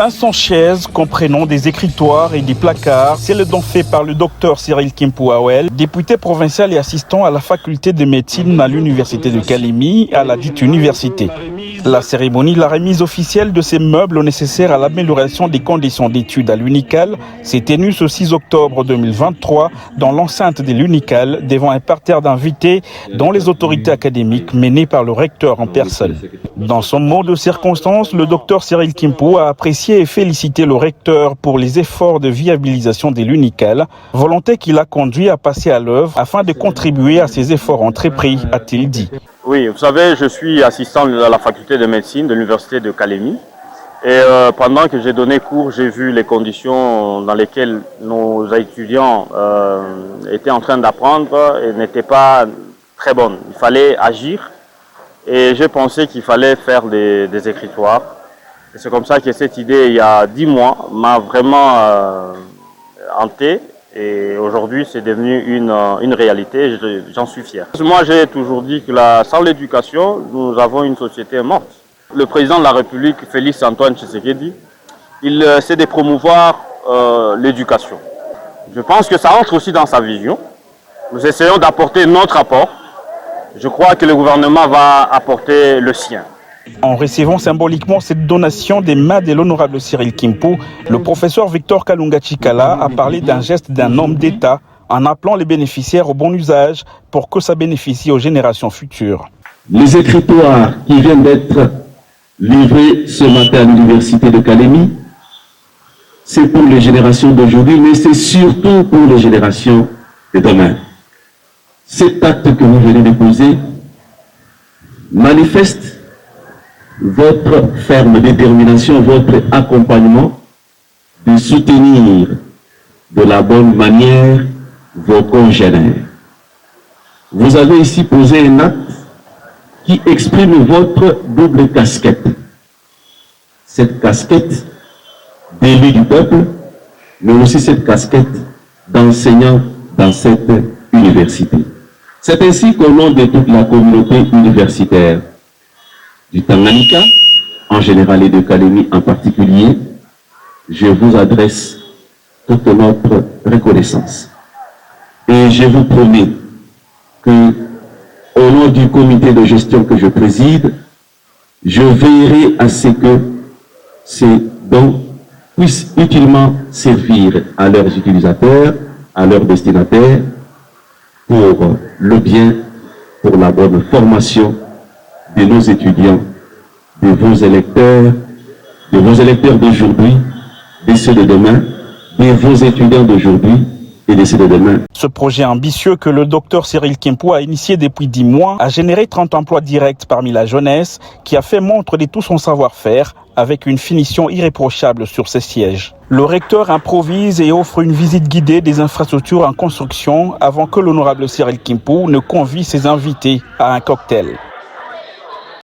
500 chaises comprenant des écritoires et des placards, c'est le don fait par le docteur Cyril Kimpou-Awel, député provincial et assistant à la faculté de médecine à l'université de Kalemi, à la dite université. La cérémonie, la remise officielle de ces meubles nécessaires à l'amélioration des conditions d'études à l'UNICAL s'est tenue ce 6 octobre 2023 dans l'enceinte de l'UNICAL devant un parterre d'invités dont les autorités académiques menées par le recteur en personne. Dans son mot de circonstance, le docteur Cyril Kimpou a apprécié et félicité le recteur pour les efforts de viabilisation de l'UNICAL, volonté qui l'a conduit à passer à l'œuvre afin de contribuer à ces efforts entrepris, a-t-il dit. Oui, vous savez, je suis assistant à la faculté de médecine de l'université de Kalemi. Et pendant que j'ai donné cours, j'ai vu les conditions dans lesquelles nos étudiants étaient en train d'apprendre et n'étaient pas très bonnes. Il fallait agir et j'ai pensé qu'il fallait faire des écritoires. Et c'est comme ça que cette idée, il y a 10 mois, m'a vraiment hanté. Et aujourd'hui, c'est devenu une réalité, j'en suis fier. Moi, j'ai toujours dit que sans l'éducation, nous avons une société morte. Le président de la République, Félix Antoine Tshisekedi, il essaie de promouvoir l'éducation. Je pense que ça entre aussi dans sa vision. Nous essayons d'apporter notre apport. Je crois que le gouvernement va apporter le sien. En recevant symboliquement cette donation des mains de l'honorable Cyril Kimpou, le professeur Victor Kalunga Chikala a parlé d'un geste d'un homme d'État en appelant les bénéficiaires au bon usage pour que ça bénéficie aux générations futures. Les écritoires qui viennent d'être livrés ce matin à l'université de Kalemi, c'est pour les générations d'aujourd'hui, mais c'est surtout pour les générations de demain. Cet acte que vous venez de poser manifeste votre ferme détermination, votre accompagnement de soutenir de la bonne manière vos congénères. Vous avez ici posé un acte qui exprime votre double casquette. Cette casquette d'élu du peuple, mais aussi cette casquette d'enseignant dans cette université. C'est ainsi qu'au nom de toute la communauté universitaire du Tanganyika, en général et de Kalemi en particulier, je vous adresse toute notre reconnaissance. Et je vous promets que, au nom du comité de gestion que je préside, je veillerai à ce que ces dons puissent utilement servir à leurs utilisateurs, à leurs destinataires, pour le bien, pour la bonne formation de nos étudiants, de vos électeurs d'aujourd'hui, de ceux de demain, de vos étudiants d'aujourd'hui et de ceux de demain. Ce projet ambitieux que le docteur Cyril Kimpou a initié depuis 10 mois a généré 30 emplois directs parmi la jeunesse qui a fait montre de tout son savoir-faire avec une finition irréprochable sur ses sièges. Le recteur improvise et offre une visite guidée des infrastructures en construction avant que l'honorable Cyril Kimpou ne convie ses invités à un cocktail.